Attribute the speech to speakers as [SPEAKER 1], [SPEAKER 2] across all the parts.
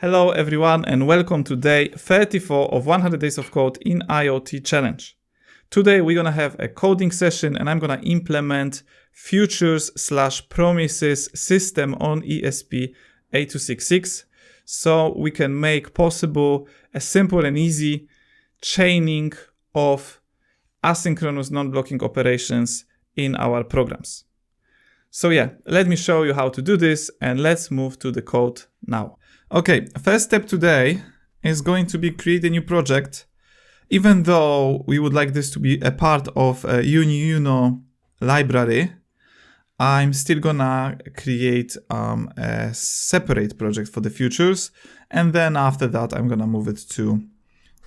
[SPEAKER 1] Hello everyone and welcome to day 34 of 100 Days of Code in IoT Challenge. Today we're gonna have a coding session and I'm gonna implement futures/promises system on ESP8266 so we can make possible a simple and easy chaining of asynchronous non-blocking operations in our programs. So yeah, let me show you how to do this and let's move to the code now. Okay, first step today is going to be create a new project. Even though we would like this to be a part of a UniUno library, I'm still gonna create a separate project for the futures, and then after that I'm gonna move it to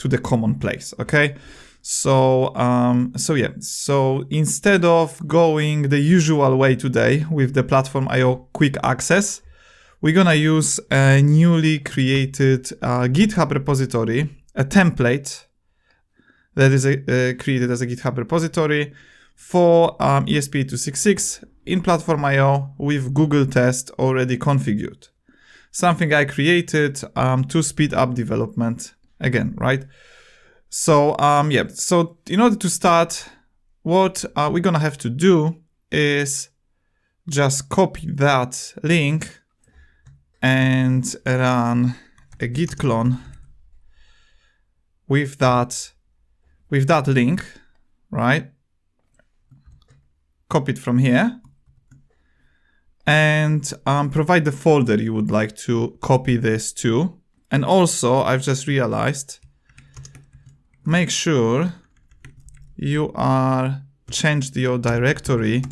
[SPEAKER 1] the common place. Okay, so instead of going the usual way today with the PlatformIO quick access, we're gonna use a newly created GitHub repository, a template that is created as a GitHub repository for ESP8266 in PlatformIO with Google Test already configured. Something I created to speed up development again, right? So so in order to start, what we're gonna have to do is just copy that link and run a git clone with that link, right? Copy it from here and provide the folder you would like to copy this to. And also, I've just realized, make sure you are changed your directory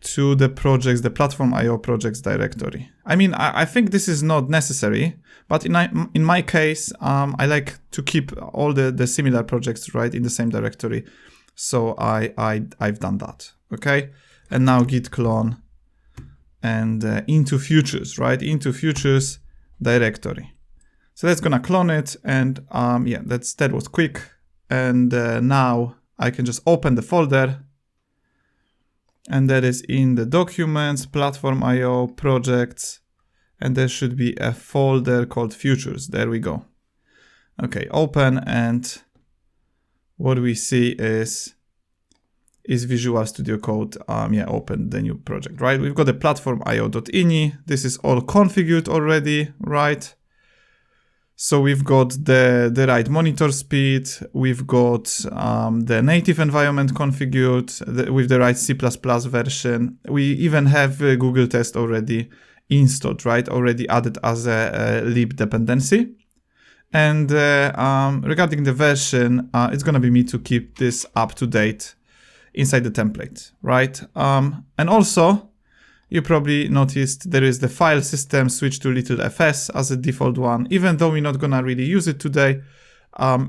[SPEAKER 1] to the projects, the PlatformIO projects directory. I mean, I think this is not necessary, but in my case, I like to keep all the similar projects right in the same directory. So I've done that. Okay, and now git clone and into futures, right? Into futures directory. So that's gonna clone it, and yeah, that was quick. And now I can just open the folder. And that is in the documents, PlatformIO projects, and there should be a folder called futures. There we go. Okay, open, and what we see is Visual Studio Code. Yeah, open the new project, right? We've got the PlatformIO.ini. This is all configured already, right? So we've got the right monitor speed, we've got the native environment configured with the right C++ version. We even have Google Test already installed, right? Already added as a lib dependency. And regarding the version, it's gonna be me to keep this up to date inside the template, right? And also, you probably noticed there is the file system switch to little fs as a default one. Even though we're not gonna really use it today,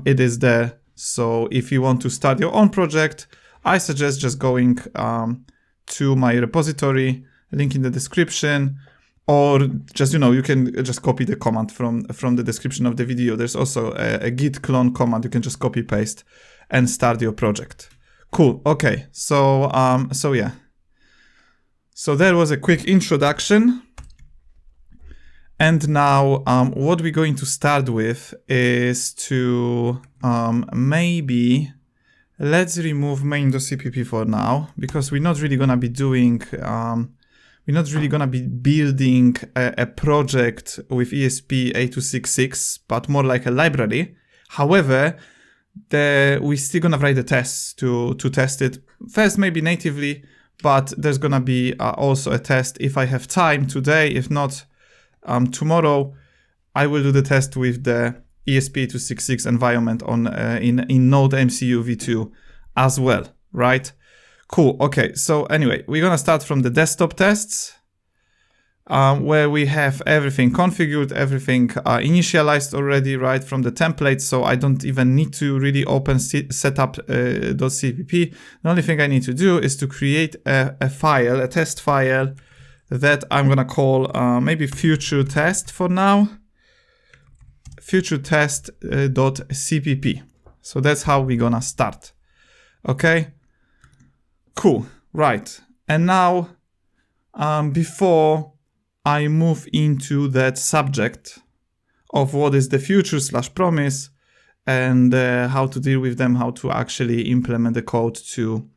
[SPEAKER 1] it is there. So if you want to start your own project, I suggest just going to my repository, link in the description, or just, you can just copy the command from the description of the video. There's also a git clone command. You can just copy paste and start your project. Cool. Okay. So yeah. So that was a quick introduction. And now what we're going to start with is to maybe let's remove main.cpp for now, because we're not really gonna be doing, we're not really gonna be building a project with ESP8266, but more like a library. However, we're still gonna write the tests to test it. First, maybe natively, but there's gonna be also a test if I have time today. If not, tomorrow I will do the test with the ESP8266 environment on in Node MCU v2 as well, right? Cool. Okay. So anyway, we're gonna start from the desktop tests, where we have everything configured, everything initialized already, right, from the template. So I don't even need to really open setup.cpp. The only thing I need to do is to create a file, a test file that I'm gonna call maybe future test for now, future test.cpp. So that's how we're gonna start. Okay, cool, right. And now before I move into that subject of what is the future / promise, and how to deal with them, how to actually implement the code to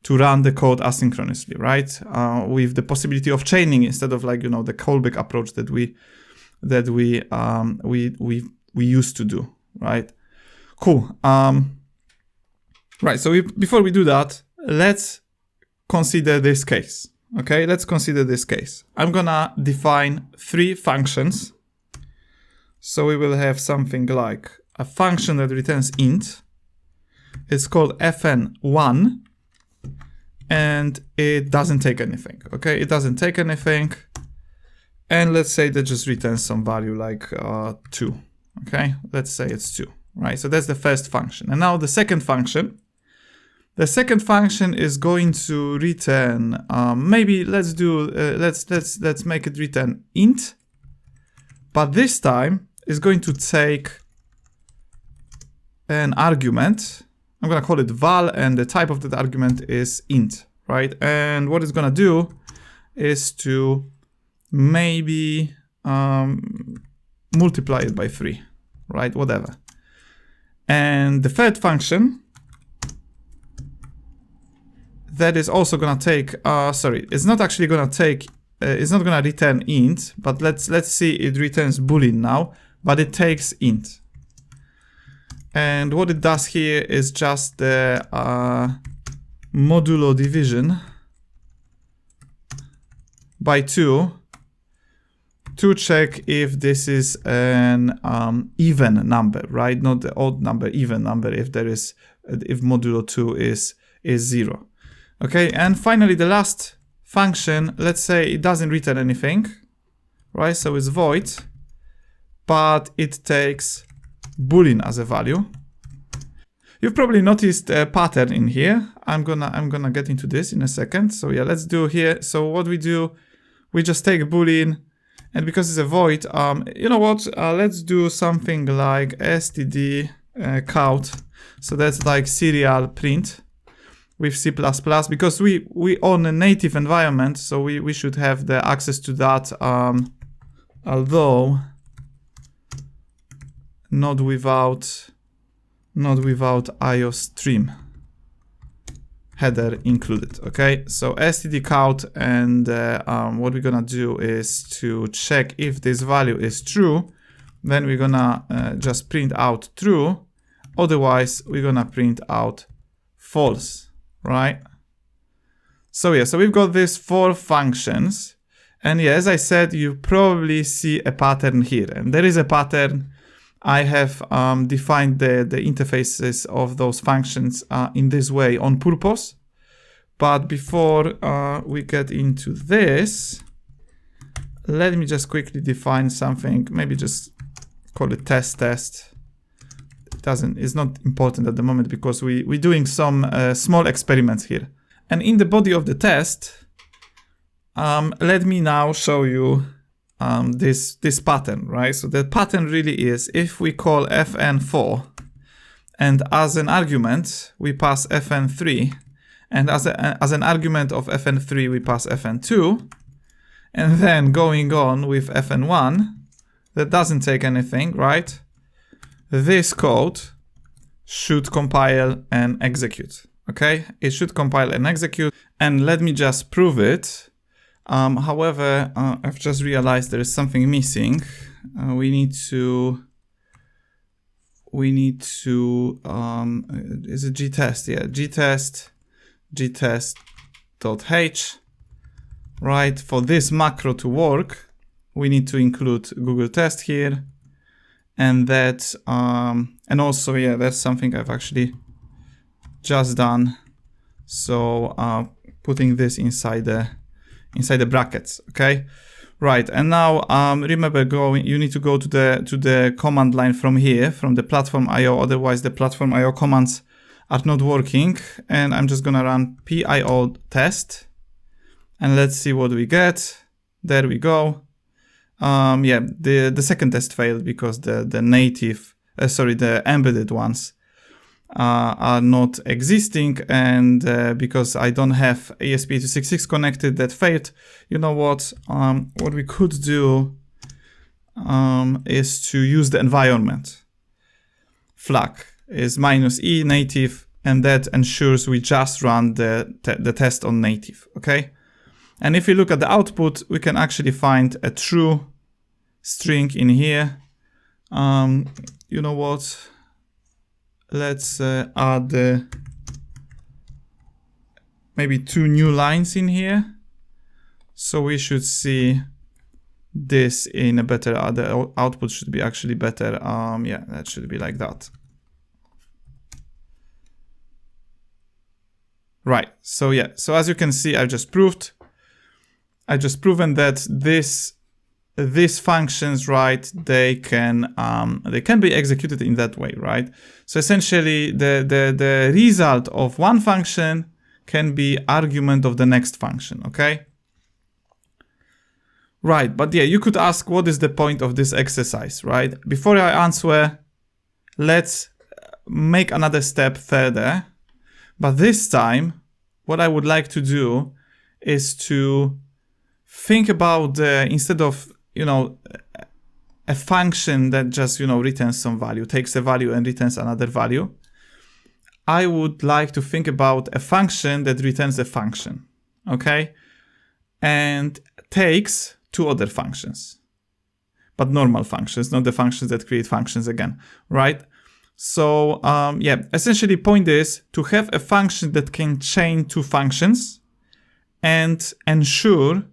[SPEAKER 1] run the code asynchronously, right? With the possibility of chaining instead of like, you know, the callback approach that we used to do, right? Cool. Right. So before we do that, let's consider this case. Okay, let's consider this case. I'm gonna define 3 functions. So we will have something like a function that returns int. It's called fn1, and it doesn't take anything. Okay, it doesn't take anything. And let's say that just returns some value like 2. Okay, let's say it's 2, right? So that's the first function. And now the second function. The second function is going to return, maybe let's do, let's make it return int, but this time is going to take an argument. I'm gonna call it val, and the type of that argument is int, right? And what it's gonna do is to maybe multiply it by 3, right? Whatever. And the third function, that is also gonna take, it's not actually gonna take, it's not gonna return int, but let's see, it returns boolean now, but it takes int. And what it does here is just the modulo division by 2 to check if this is an even number, right? Not the odd number, even number, if there is, if modulo 2 is 0. Okay, and finally the last function, let's say it doesn't return anything, right? So it's void, but it takes boolean as a value. You've probably noticed a pattern in here. I'm gonna get into this in a second. So yeah, let's do here. So what we do, we just take boolean, and because it's a void, you know what? Let's do something like std count. So that's like serial print with C++, because we own a native environment, so we should have the access to that, although not without IOStream header included. Okay, so std count, and what we're gonna do is to check if this value is true, then we're gonna just print out true, otherwise we're gonna print out false. Right? So yeah, so we've got these 4 functions, and yeah, as I said, you probably see a pattern here, and there is a pattern. I have defined the interfaces of those functions in this way on purpose, but before we get into this, let me just quickly define something, maybe just call it test. It's not important at the moment because we're doing some small experiments here. And in the body of the test, let me now show you this pattern, right? So the pattern really is, if we call fn4, and as an argument we pass fn3, and as an argument of fn3 we pass fn2, and then going on with fn1, that doesn't take anything, right? This code should compile and execute, okay? It should compile and execute, and let me just prove it. However, I've just realized there is something missing. We need to, is it gtest? Yeah, gtest.h, right? For this macro to work, we need to include Google Test here. And that, and also, yeah, that's something I've actually just done. So putting this inside the brackets, okay? Right, and now remember, you need to go to the command line from here, from the PlatformIO. Otherwise, the PlatformIO commands are not working. And I'm just gonna run pio test, and let's see what we get. There we go. Yeah, the second test failed because the embedded ones are not existing, and because I don't have ESP8266 connected, that failed. You know what? What we could do, is to use the environment flag is -e native, and that ensures we just run the test on native, okay? And if you look at the output, we can actually find a true string in here. You know what? Let's add maybe 2 new lines in here. So we should see this in a better, the output should be actually better. Yeah, that should be like that. Right, so yeah, so as you can see, I just proven that these functions, right, they can be executed in that way, right? So essentially the result of one function can be argument of the next function, okay? Right, but yeah, you could ask, what is the point of this exercise, right? Before I answer, let's make another step further. But this time, what I would like to do is to think about instead of, you know, a function that just, you know, returns some value, takes a value and returns another value. I would like to think about a function that returns a function, okay? And takes 2 other functions, but normal functions, not the functions that create functions again, right? So yeah, essentially point is to have a function that can chain 2 functions and ensure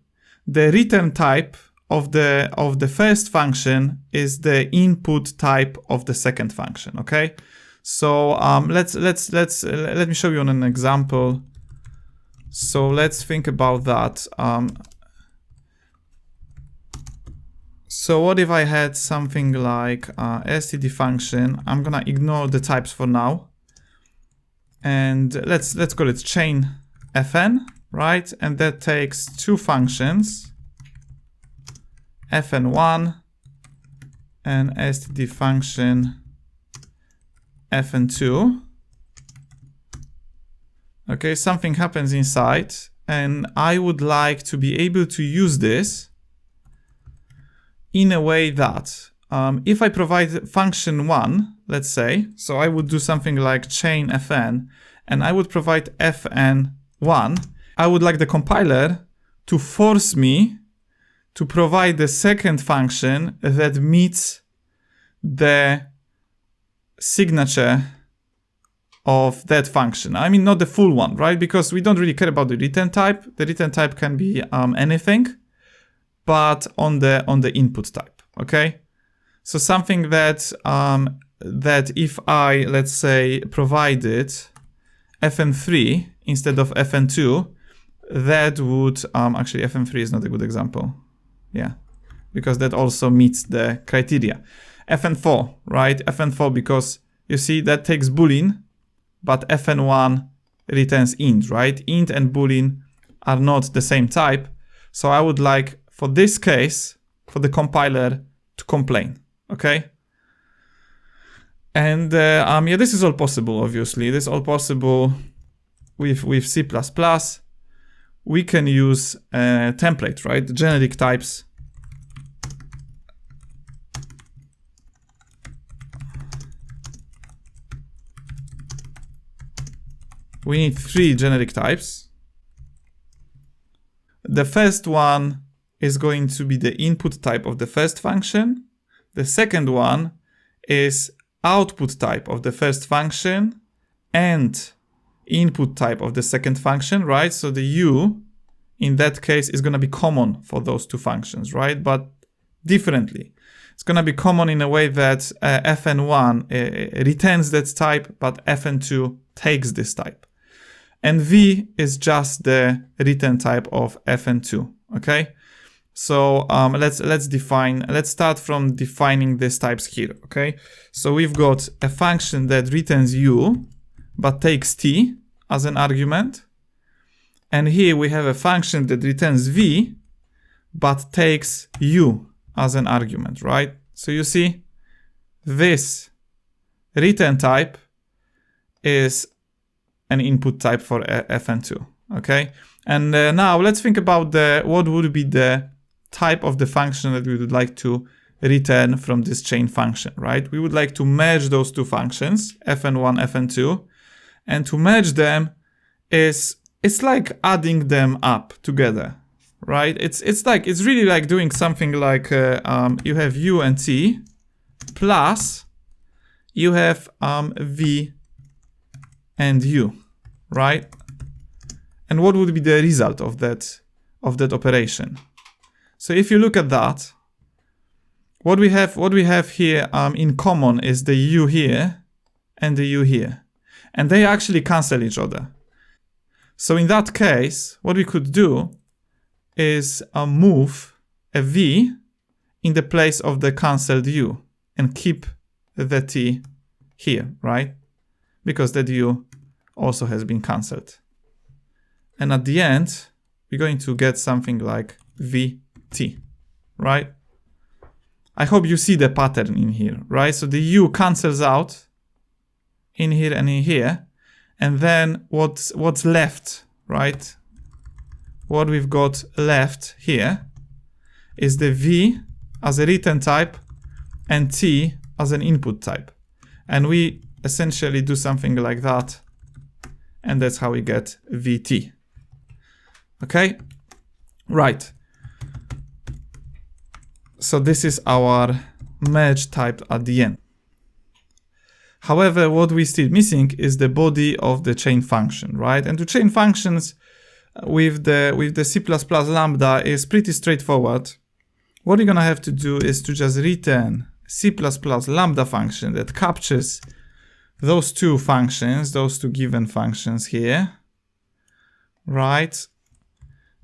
[SPEAKER 1] the return type of the first function is the input type of the second function, okay? So let me show you on an example. So let's think about that. So what if I had something like std function? I'm gonna ignore the types for now, and let's call it chain fn, right? And that takes 2 functions, fn1 and std function fn2. Okay, something happens inside, and I would like to be able to use this in a way that if I provide function 1, let's say, so I would do something like chain fn, and I would provide fn1, I would like the compiler to force me to provide the second function that meets the signature of that function. I mean, not the full one, right? Because we don't really care about the return type. The return type can be anything, but on the input type, okay? So something that that if I, let's say, provided fn3 instead of fn2, that would actually fn3 is not a good example, yeah, because that also meets the criteria. fn4, right? fn4, because you see that takes boolean, but fn1 returns int, right? Int and boolean are not the same type, so I would like, for this case, for the compiler to complain, okay? And yeah, this is all possible, obviously. This is all possible with C++. We can use a template, right? Generic types. We need 3 generic types. The first one is going to be the input type of the first function. The second one is output type of the first function and input type of the second function, right? So the U in that case is going to be common for those 2 functions, right? But differently. It's going to be common in a way that fn1 returns that type, but fn2 takes this type. And V is just the return type of fn2, okay? So let's start from defining these types here, okay? So we've got a function that returns U, but takes T as an argument. And here we have a function that returns V, but takes U as an argument, right? So you see, this return type is an input type for fn2, okay? And now let's think about what would be the type of the function that we would like to return from this chain function, right? We would like to merge those two functions, fn1, fn2, and to merge them it's like adding them up together, right? It's really like doing something like you have u and t plus you have v and u, right? And what would be the result of that operation? So if you look at that, what we have here in common is the u here and the u here, and they actually cancel each other. So in that case, what we could do is move a v in the place of the cancelled u and keep the t here, right? Because that u also has been cancelled. And at the end, we're going to get something like vt, right? I hope you see the pattern in here, right? So the u cancels out in here and in here. And then what's left, right? What we've got left here is the v as a return type and t as an input type. And we essentially do something like that. And that's how we get vt. Okay? Right. So this is our merge type at the end. However, what we still missing is the body of the chain function, right? And to chain functions with the C++ lambda is pretty straightforward. What you're gonna have to do is to just return C++ lambda function that captures those two functions, those two given functions here, right?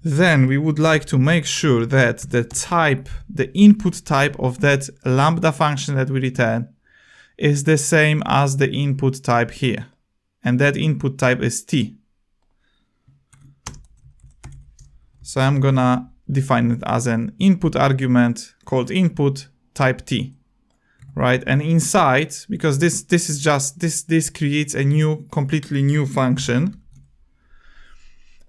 [SPEAKER 1] Then we would like to make sure that the input type of that lambda function that we return is the same as the input type here. And that input type is t. So I'm gonna define it as an input argument called input type t, right? And inside, because this creates a completely new function.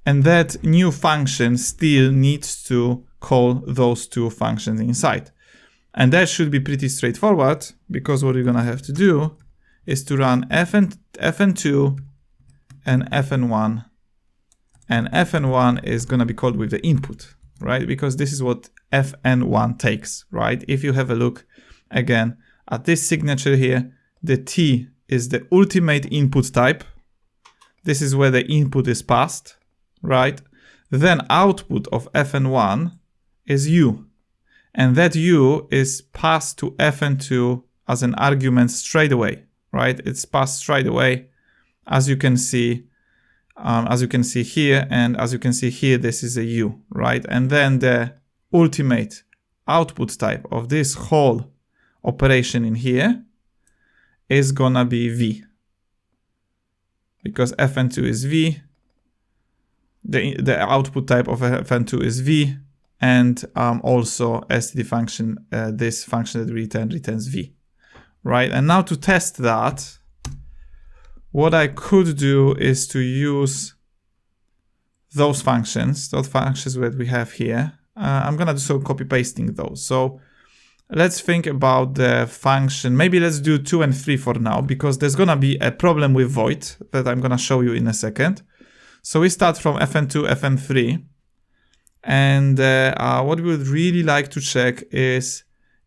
[SPEAKER 1] And that new function still needs to call those two functions inside. And that should be pretty straightforward, because what you're gonna have to do is to run fn2 and fn1. And fn1 is gonna be called with the input, right? Because this is what fn1 takes, right? If you have a look again at this signature here, the t is the ultimate input type. This is where the input is passed, right? Then output of fn1 is u. And that u is passed to fn2 as an argument straight away, right? It's passed straight away, as you can see here, and as you can see here, this is a u, right? And then the ultimate output type of this whole operation in here is gonna be v, because fn2 is v, the output type of fn2 is v, and also std function, this function that we returns v, right? And now to test that, what I could do is to use those functions that we have here. I'm gonna do some copy pasting those. So let's think about the function. Maybe let's do 2 and 3 for now, because there's gonna be a problem with void that I'm gonna show you in a second. So we start from fn2, fn3. And what we would really like to check is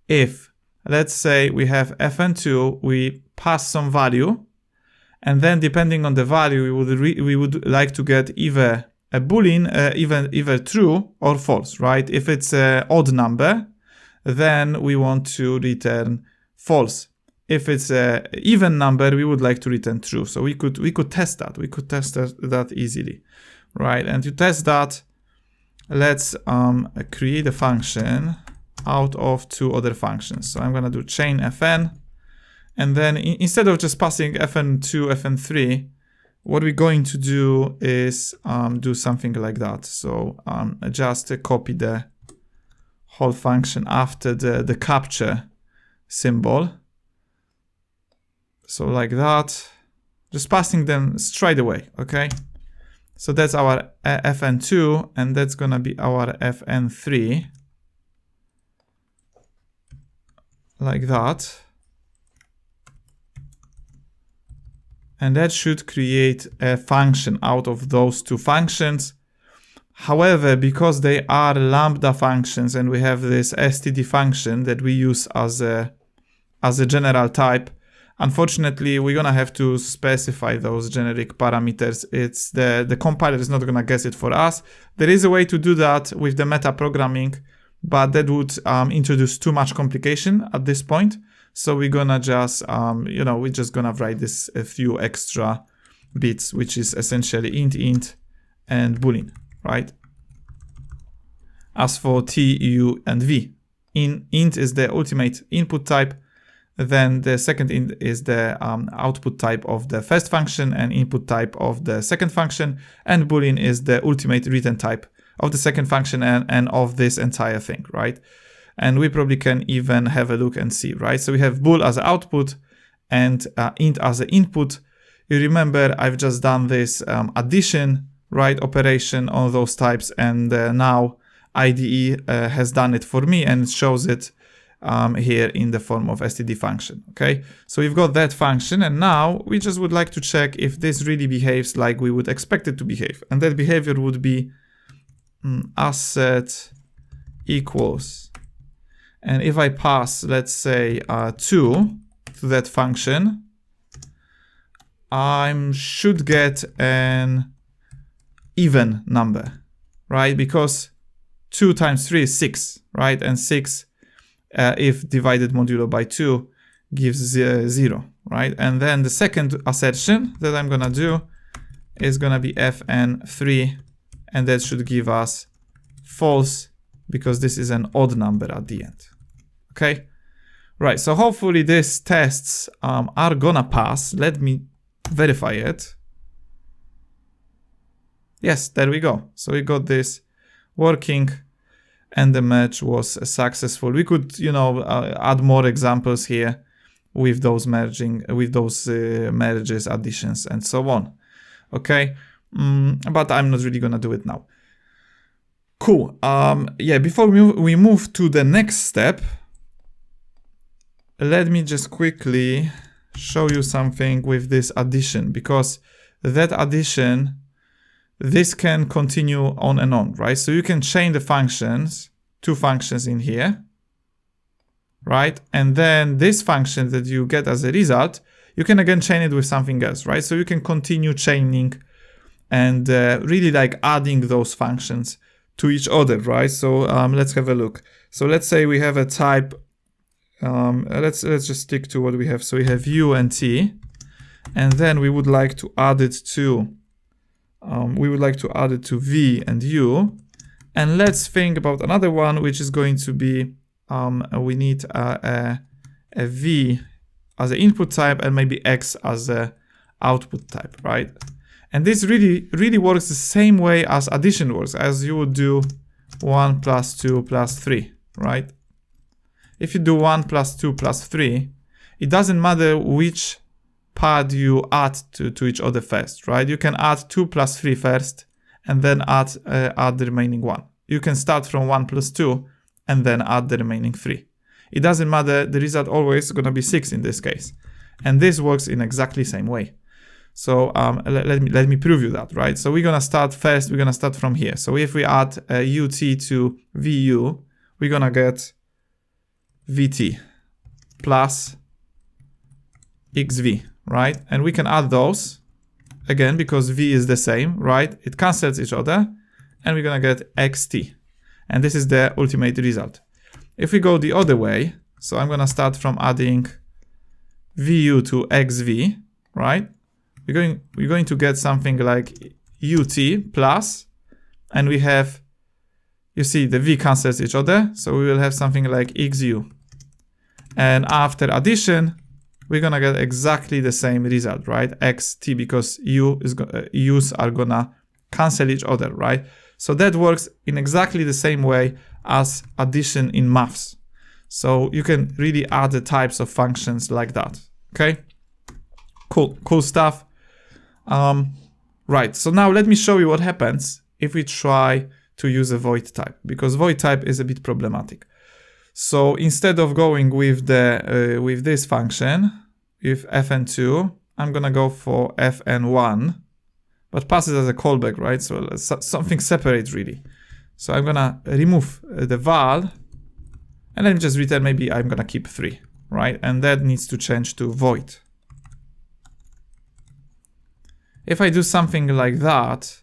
[SPEAKER 1] if, let's say we have fn2, we pass some value, and then depending on the value, we would like to get either a boolean, either true or false, right? If it's an odd number, then we want to return false. If it's an even number, we would like to return true. So we could test that. We could test that easily, right? And to test that, let's create a function out of two other functions. So I'm gonna do chain fn, and then instead of just passing fn2, fn3, what we're going to do is do something like that. So just copy the whole function after the capture symbol. So like that, just passing them straight away, okay? So that's our fn2, and that's gonna be our fn3. like that. And that should create a function out of those two functions. However, because they are lambda functions and we have this std function that we use as a general type, unfortunately, we're gonna have to specify those generic parameters. It's the compiler is not gonna guess it for us. There is a way to do that with the meta programming, but that would introduce too much complication at this point. So we're gonna just, we're just gonna write this a few extra bits, which is essentially int, and boolean, right? As for t, u, and v, int is the ultimate input type. Then the second int is the output type of the first function and input type of the second function. And boolean is the ultimate return type of the second function and of this entire thing, right? And we probably can even have a look and see, right? So we have bool as an output and int as an input. You remember I've just done this addition, right, operation on those types, and now IDE has done it for me and it shows it here in the form of std function, okay? So we've got that function, and now we just would like to check if this really behaves like we would expect it to behave. And that behavior would be asset equals. And if I pass, let's say 2 to that function, I should get an even number, right? Because 2 times 3 is 6, right? And 6, if divided modulo by 2, gives 0, right? And then the second assertion that I'm gonna do is gonna be fn3, and that should give us false, because this is an odd number at the end. Okay, right, so hopefully these tests are gonna pass. Let me verify it. Yes, there we go. So we got this working and the merge was successful. We could, add more examples here with those merges, additions, and so on. Okay, but I'm not really gonna do it now. Cool. Yeah, before we move to the next step, let me just quickly show you something with this addition, because that addition, this can continue on and on, right? So you can chain the functions, two functions in here, right? And then this function that you get as a result, you can again chain it with something else, right? So you can continue chaining and really like adding those functions to each other, right? So let's have a look. So let's say we have a type, let's just stick to what we have. So we have u and t, and then we would like to add it to v and u, and let's think about another one, which is going to be we need a v as an input type and maybe x as a output type, right? And this really works the same way as addition works, as you would do 1 plus 2 plus 3, right? If you do 1 plus 2 plus 3, it doesn't matter which part you add to each other first, right? You can add 2 plus 3 first and then add the remaining 1. You can start from 1 plus 2 and then add the remaining 3. It doesn't matter, the result always going to be 6 in this case. And this works in exactly the same way. So let me prove you that, right? So we're going to start first, we're going to start from here. So if we add ut to vu, we're going to get vt plus xv, right? And we can add those, again, because v is the same, right? It cancels each other, and we're going to get xt. And this is the ultimate result. If we go the other way, so I'm going to start from adding vu to xv, right? We're going to get something like ut plus, and we have, you see, the v cancels each other, so we will have something like xu. And after addition, we're gonna get exactly the same result, right? xt, because u's are gonna cancel each other, right? So that works in exactly the same way as addition in maths. So you can really add the types of functions like that, okay? Cool stuff. Right, so now let me show you what happens if we try to use a void type, because void type is a bit problematic. So instead of going with the with this function, with fn2, I'm gonna go for fn1, but pass it as a callback, right? So something separate really. So I'm gonna remove the val, and then just return, maybe I'm gonna keep 3, right? And that needs to change to void. If I do something like that,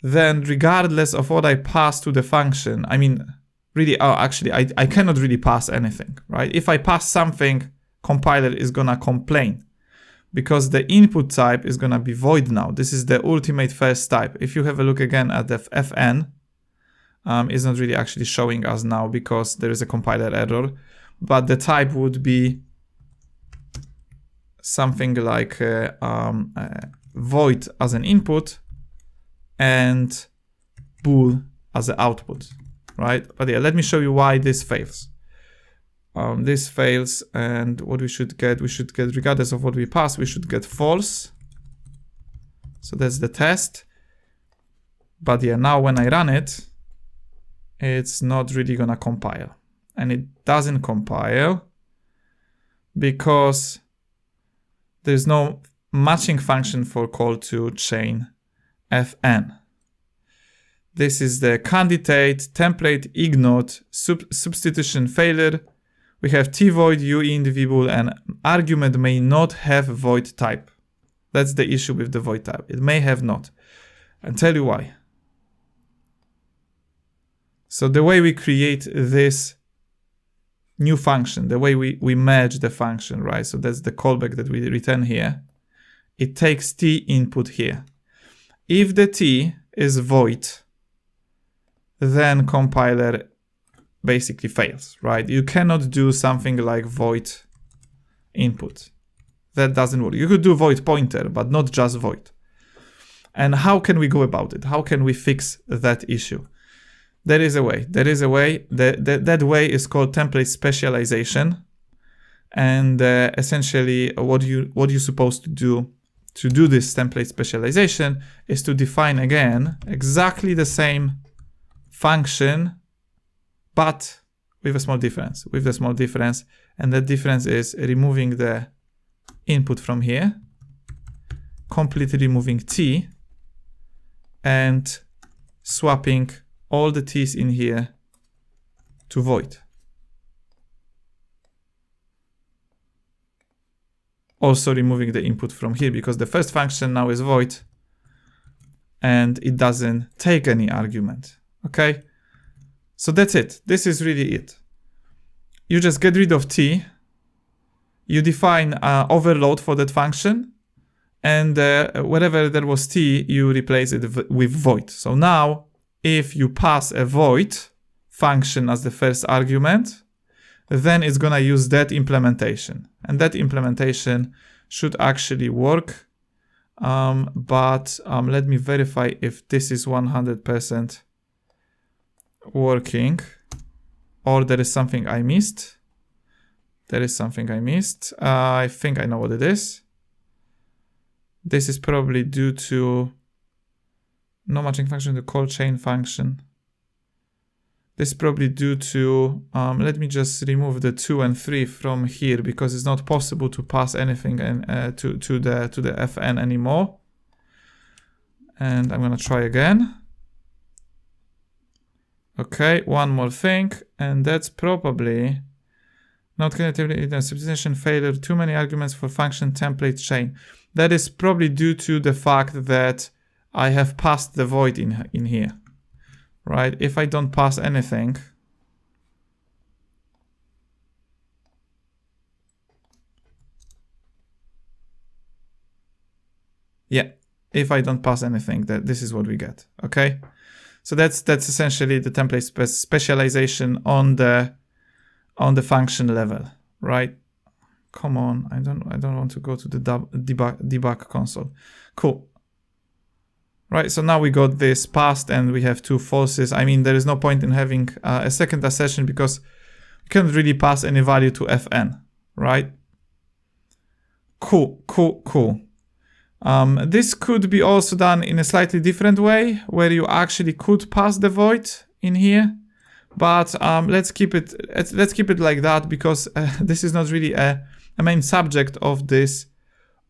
[SPEAKER 1] then regardless of what I pass to the function, I mean, really, actually, I cannot really pass anything, right? If I pass something, compiler is gonna complain because the input type is gonna be void now. This is the ultimate first type. If you have a look again at the fn, it's not really actually showing us now because there is a compiler error, but the type would be something like void as an input and bool as an output, right? But yeah, let me show you why this fails. This fails, and what we should get, regardless of what we pass, we should get false. So that's the test. But yeah, now when I run it, it's not really gonna compile. And it doesn't compile because there's no matching function for call to chain fn. This is the candidate template ignore substitution failure. We have t-void, uint, vbool, and argument may not have void type. That's the issue with the void type. It may have not. And tell you why. So the way we create this new function, the way we merge the function, right? So that's the callback that we return here. It takes t input here. If the t is void, then compiler basically fails, right? You cannot do something like void input. That doesn't work. You could do void pointer, but not just void. And how can we go about it? How can we fix that issue? There is a way. There is a way. That way is called template specialization. And essentially, what you're supposed to do this template specialization is to define again exactly the same function, but with a small difference. With a small difference, and that difference is removing the input from here, completely removing t, and swapping all the t's in here to void. Also removing the input from here because the first function now is void and it doesn't take any argument. Okay, so that's it. This is really it. You just get rid of t, you define overload for that function, and wherever there was t, you replace it with void. So now if you pass a void function as the first argument, then it's gonna use that implementation, and that implementation should actually work. But let me verify if this is 100% working, or there is something I missed. There is something I missed. I think I know what it is. This is probably due to no matching function to call chain function. This is probably due to, let me just remove the 2 and 3 from here because it's not possible to pass anything to the fn anymore. And I'm gonna try again. Okay, one more thing, and that's probably not connectivity, substitution failure, too many arguments for function template chain. That is probably due to the fact that I have passed the void in here, right? If I don't pass anything, yeah, if I don't pass anything, that this is what we get. Okay, so that's essentially the template specialization on the function level, right? Come on, I don't want to go to the debug console. Cool. Right, so now we got this passed and we have 2 falses. I mean, there is no point in having a second assertion because we can't really pass any value to fn, right? Cool. This could be also done in a slightly different way, where you actually could pass the void in here, But let's keep it like that, because this is not really a main subject of this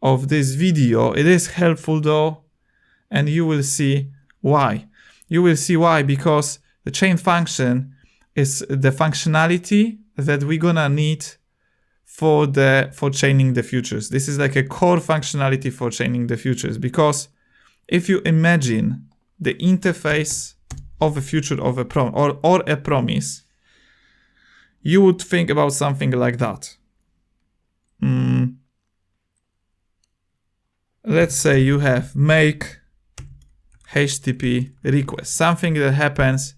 [SPEAKER 1] video. It is helpful though, and you will see why. You will see why, because the chain function is the functionality that we're gonna need for chaining the futures. This is like a core functionality for chaining the futures, because if you imagine the interface of a future of a or a promise, you would think about something like that. Let's say you have make HTTP request, something that happens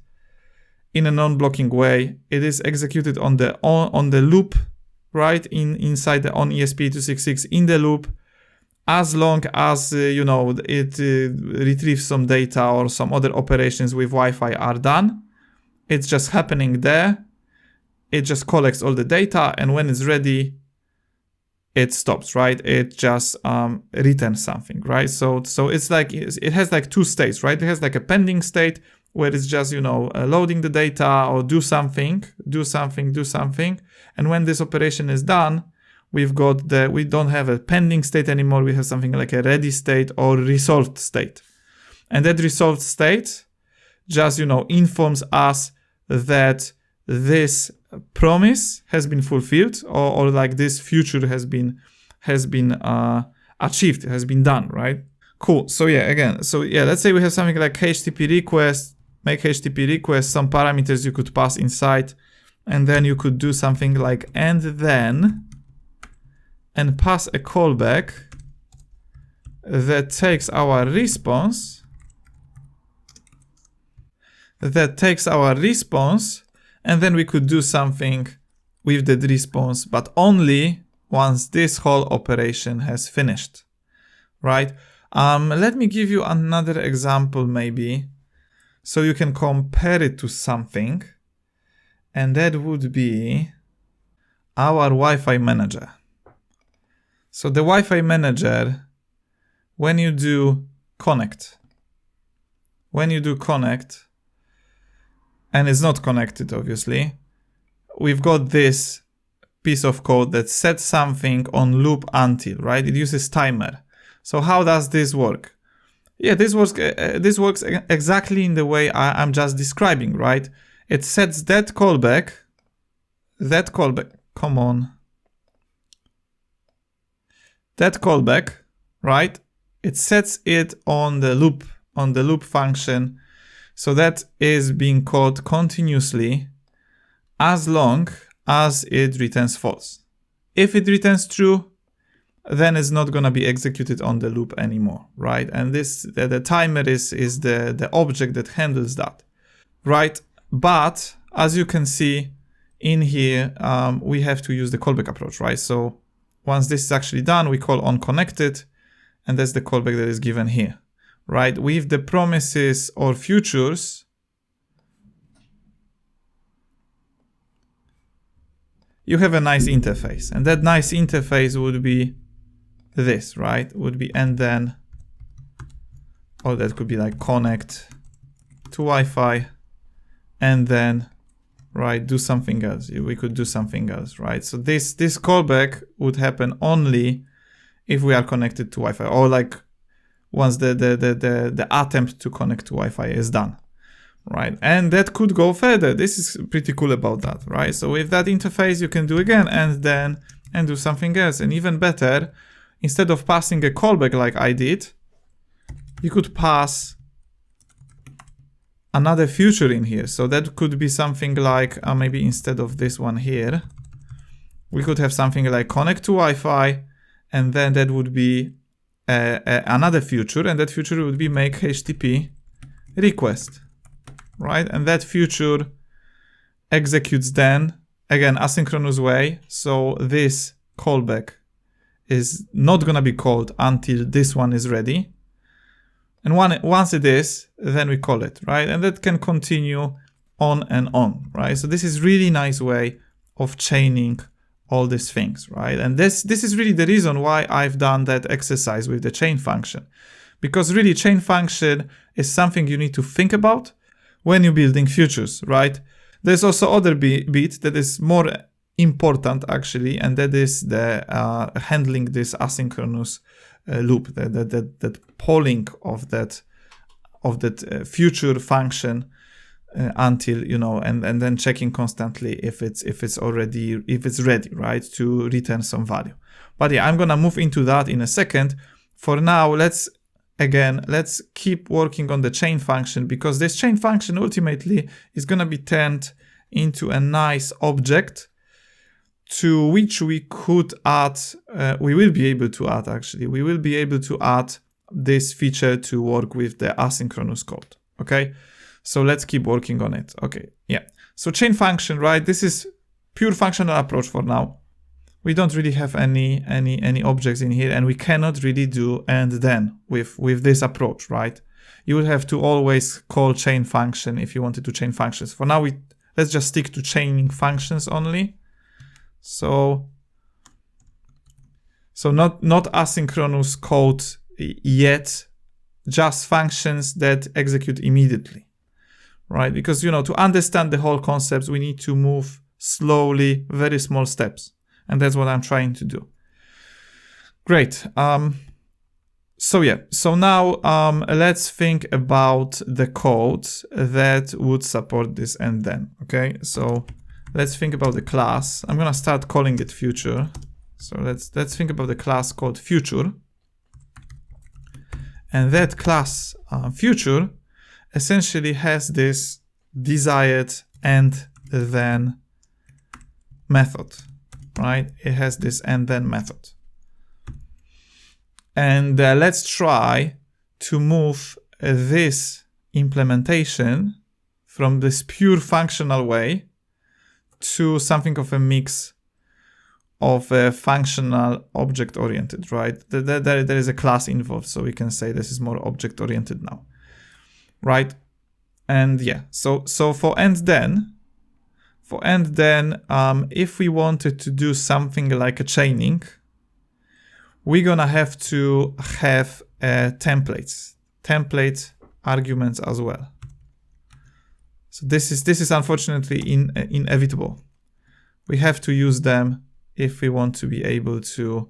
[SPEAKER 1] in a non-blocking way. It is executed on the loop, right? Inside the on ESP8266 in the loop, as long as it retrieves some data or some other operations with Wi-Fi are done. It's just happening there. It just collects all the data, and when it's ready, it stops, right? It just returns something, right? So it's like, it has like two states, right? It has like a pending state where it's just, loading the data or do something. And when this operation is done, we don't have a pending state anymore. We have something like a ready state or resolved state. And that resolved state just, informs us that this promise has been fulfilled, or like this future has been achieved, has been done, right? Cool. So let's say we have something like HTTP request, make HTTP request, some parameters you could pass inside, and then you could do something like and pass a callback that takes our response, and then we could do something with that response, but only once this whole operation has finished, right? Let me give you another example maybe, so you can compare it to something, and that would be our Wi-Fi manager. So the Wi-Fi manager, when you do connect, and it's not connected, obviously, we've got this piece of code that sets something on loop until, right? It uses timer. So how does this work? Yeah, this works exactly in the way I'm just describing, right? It sets that callback, come on. That callback, right? It sets it on the loop function. So that is being called continuously as long as it returns false. If it returns true, then it's not going to be executed on the loop anymore, right? And the timer is the object that handles that, right? But as you can see in here, we have to use the callback approach, right? So once this is actually done, we call onConnected, and that's the callback that is given here, right? With the promises or futures, you have a nice interface, and that nice interface would be this, right? Would be and then, or that could be like connect to Wi-Fi, and then, right, do something else. We could do something else, right? So this callback would happen only if we are connected to Wi-Fi, or like once the attempt to connect to Wi-Fi is done, right? And that could go further. This is pretty cool about that, right? So with that interface, you can do again and then and do something else. And even better, instead of passing a callback like I did, you could pass another future in here. So that could be something like, maybe instead of this one here, we could have something like connect to Wi-Fi, and then that would be another future, and that future would be make HTTP request, right? And that future executes then, again, asynchronous way. So this callback is not gonna be called until this one is ready. And once it is, then we call it, right? And that can continue on and on, right? So this is really nice way of chaining all these things, right? And this is really the reason why I've done that exercise with the chain function. Because really chain function is something you need to think about when you're building futures, right? There's also other bit that is more important actually, and that is the handling this asynchronous loop, that polling of that future function until, you know, and then checking constantly if it's ready, right, to return some value. But yeah, I'm gonna move into that in a second. For now, let's keep working on the chain function, because this chain function ultimately is gonna be turned into a nice object to which we could add, we will be able to add this feature to work with the asynchronous code. Okay, so let's keep working on it. Okay, yeah. So chain function, right? This is pure functional approach for now. We don't really have any objects in here, and we cannot really do and then with this approach, right? You would have to always call chain function if you wanted to chain functions. For now, let's just stick to chaining functions only. So not asynchronous code yet, just functions that execute immediately, right? Because, you know, to understand the whole concept, we need to move slowly, very small steps. And that's what I'm trying to do. Great. So yeah, so now let's think about the code that would support this and then. Okay, so let's think about the class. I'm gonna start calling it future. So let's think about the class called future. And that class future essentially has this desired and then method, right? It has this and then method. And let's try to move this implementation from this pure functional way to something of a mix of a functional object-oriented, right? There is a class involved, so we can say this is more object-oriented now, right? And yeah, so for and then, if we wanted to do something like a chaining, we're gonna have to have template arguments as well. So this is unfortunately inevitable. We have to use them if we want to be able to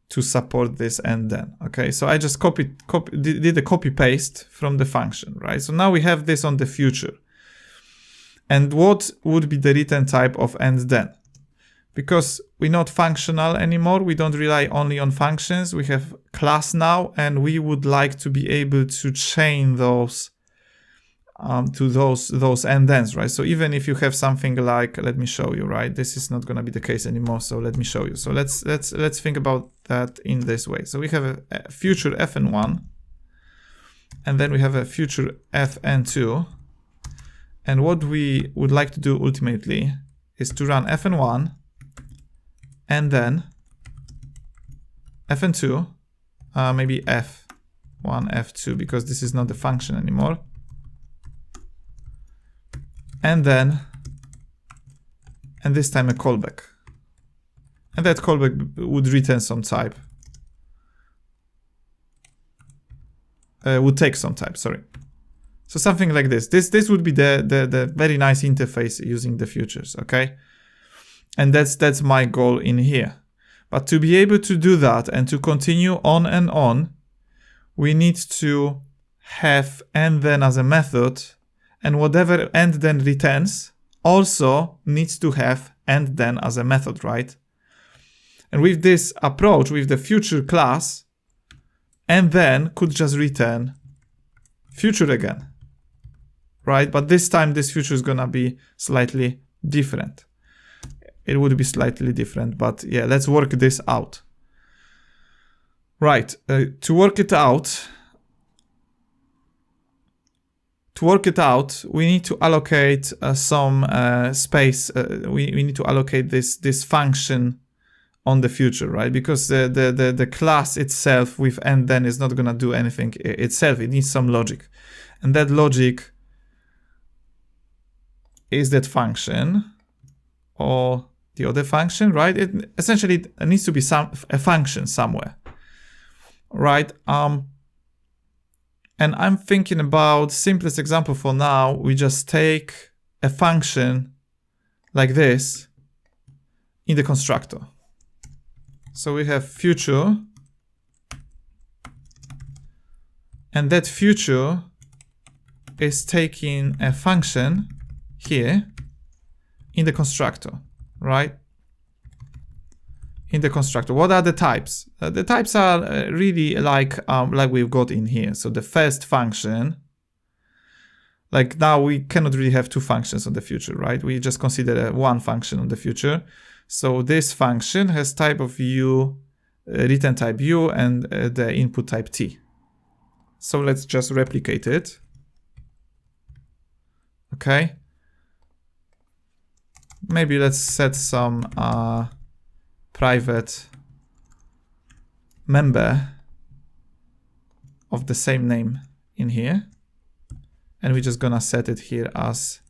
[SPEAKER 1] support this and then. Okay, so I just did a copy paste from the function, right? So now we have this on the future. And what would be the return type of and then? Because we're not functional anymore, we don't rely only on functions, we have class now, and we would like to be able to chain those to those and thens, right? So even if you have something like, let me show you, right? This is not going to be the case anymore, so let me show you. So let's think about that in this way. So we have a future fn1, and then we have a future fn2, and what we would like to do ultimately is to run fn1 and then fn2, maybe f1, f2, because this is not the function anymore. And this time a callback. And that callback would return some type. Would take some type, sorry. So something like this. This would be the very nice interface using the futures, okay? And that's my goal in here. But to be able to do that and to continue on and on, we need to have and then as a method, and whatever and then returns also needs to have and then as a method, right? And with this approach, with the future class, and then could just return future again, right? But this time this future is gonna be slightly different. It would be slightly different, but yeah, let's work this out. Right, to work it out, we need to allocate some space. We need to allocate this function on the future, right? Because the class itself with and then is not gonna do anything itself. It needs some logic, and that logic is that function or the other function, right? It essentially needs to be a function somewhere, right? And I'm thinking about simplest example for now. We just take a function like this in the constructor. So we have future, and that future is taking a function here in the constructor, right? In the constructor. What are the types? The types are really like we've got in here. So the first function, like now we cannot really have two functions on the future, right? We just consider one function on the future. So this function has type of u, return type u, and the input type t. So let's just replicate it. Okay. Maybe let's set some private member of the same name in here. And we're just gonna set it here as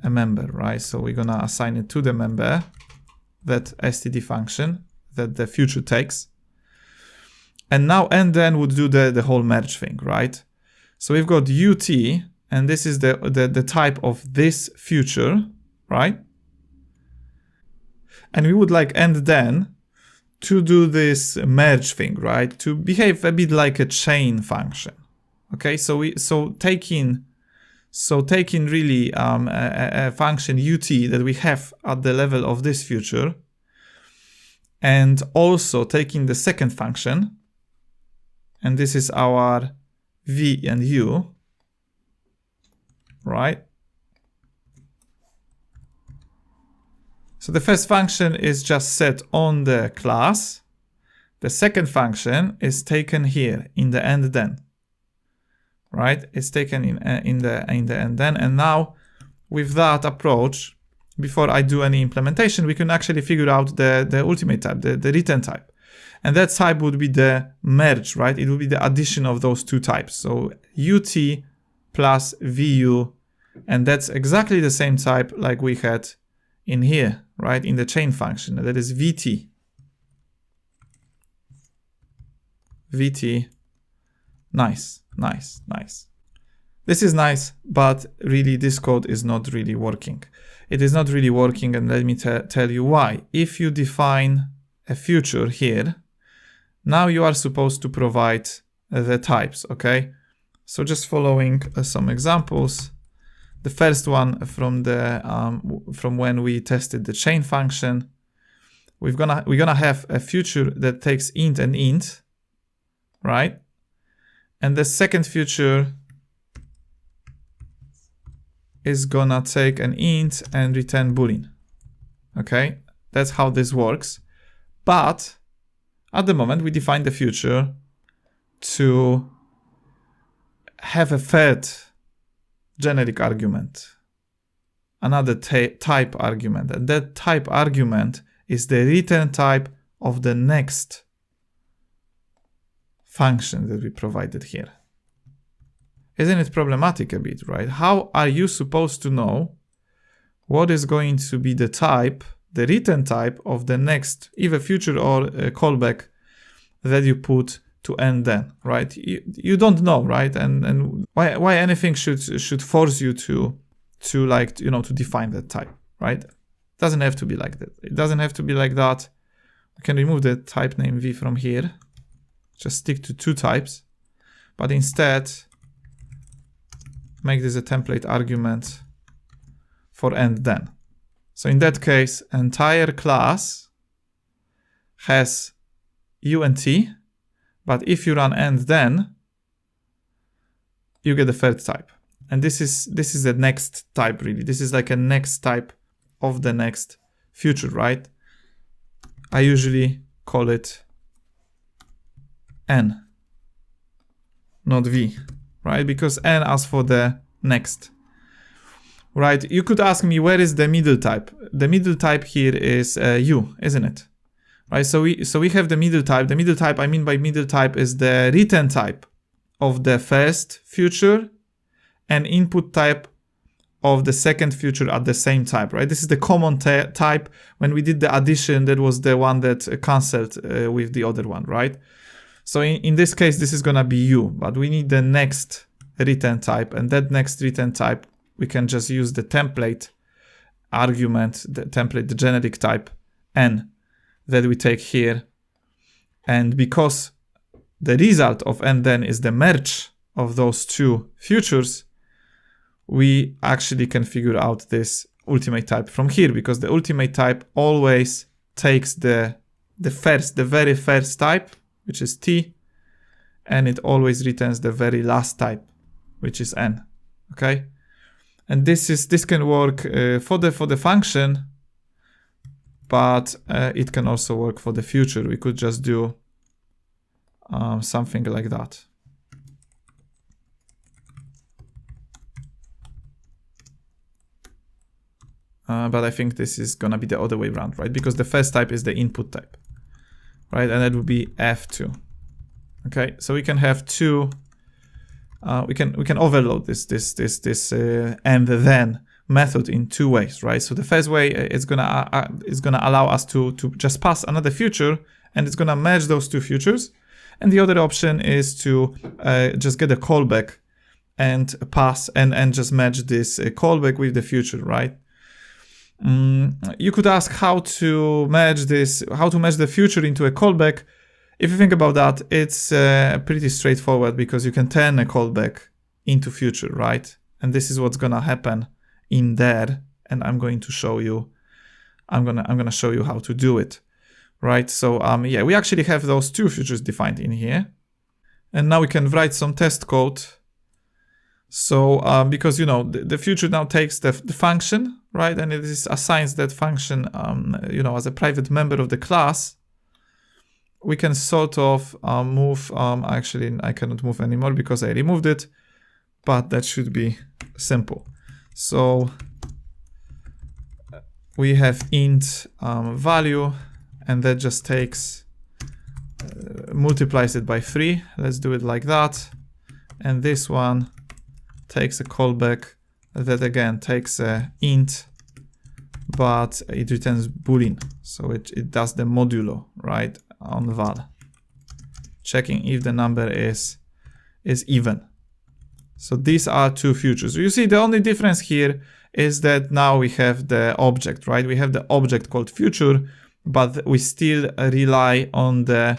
[SPEAKER 1] a member, right? So we're gonna assign it to the member, that std function that the future takes. And now and then would do the whole merge thing, right? So we've got ut, and this is the type of this future, right? And we would like and then to do this merge thing, right? To behave a bit like a chain function. Okay, so taking really a function ut that we have at the level of this future, and also taking the second function, and this is our v and u, right? So the first function is just set on the class. The second function is taken here in the and then, right? It's taken in the and then. And now with that approach, before I do any implementation, we can actually figure out the ultimate type, the return type. And that type would be the merge, right? It would be the addition of those two types. So ut plus vu, and that's exactly the same type like we had in here, right? In the chain function, that is vt. Vt, nice, nice, nice. This is nice, but really this code is not really working. It is not really working, and let me tell you why. If you define a future here, now you are supposed to provide the types, okay? So just following some examples. The first one from from when we tested the chain function, we're gonna have a future that takes int and int, right? And the second future is gonna take an int and return boolean. Okay, that's how this works. But at the moment, we define the future to have a third generic argument, another type argument, and that type argument is the return type of the next function that we provided here. Isn't it problematic a bit, right? How are you supposed to know what is going to be the type, the return type of the next either future or callback that you put to end then, right? You don't know, right? And why anything should force you to like, you know, to define that type, right? It doesn't have to be like that. It doesn't have to be like that. We can remove the type name v from here. Just stick to two types, but instead make this a template argument for end then. So in that case, entire class has u and t, but if you run end then, you get the third type. And this is the next type, really. This is like a next type of the next future, right? I usually call it n, not v, right? Because n asks for the next, right? You could ask me, where is the middle type? The middle type here is u, isn't it? Right, so we have the middle type. The middle type, I mean by middle type, is the return type of the first future and input type of the second future at the same type, right? This is the common type. When we did the addition, that was the one that canceled with the other one, right? So in this case, this is gonna be u, but we need the next return type, and that next return type we can just use the template argument, the generic type n that we take here. And because the result of n then is the merge of those two futures, we actually can figure out this ultimate type from here, because the ultimate type always takes the very first type, which is t, and it always returns the very last type, which is n. Okay, and this can work for the function, but it can also work for the future. We could just do something like that. But I think this is gonna be the other way around, right? Because the first type is the input type, right? And that would be f2. Okay, so we can have two. We can overload this and then method in two ways, right? So the first way is gonna allow us to just pass another future, and it's gonna merge those two futures. And the other option is to just get a callback and pass and just merge this callback with the future, right? You could ask how to merge the future into a callback. If you think about that, it's pretty straightforward, because you can turn a callback into future, right? And this is what's gonna happen in there, and I'm going to show you. I'm gonna show you how to do it, right? So yeah, we actually have those two futures defined in here, and now we can write some test code. So because the future now takes the function, right, and it assigns that function as a private member of the class. We can sort of move, actually I cannot move anymore because I removed it, but that should be simple. So we have int value, and that just takes, multiplies it by 3. Let's do it like that. And this one takes a callback that again takes a int, but it returns boolean. So it does the modulo, right, on val, checking if the number is even. So these are two futures. You see, the only difference here is that now we have the object, right? We have the object called future, but we still rely on the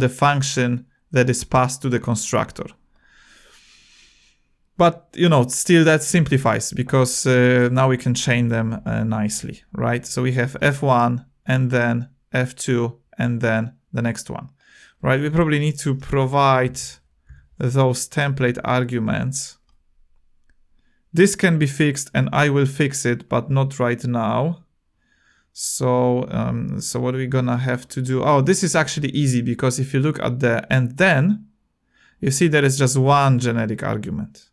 [SPEAKER 1] function that is passed to the constructor. But still that simplifies, because now we can chain them nicely, right? So we have f1 and then f2 and then the next one, right? We probably need to provide those template arguments. This can be fixed, and I will fix it, but not right now. So what are we gonna have to do? Oh, this is actually easy, because if you look at the and then, you see there is just one generic argument.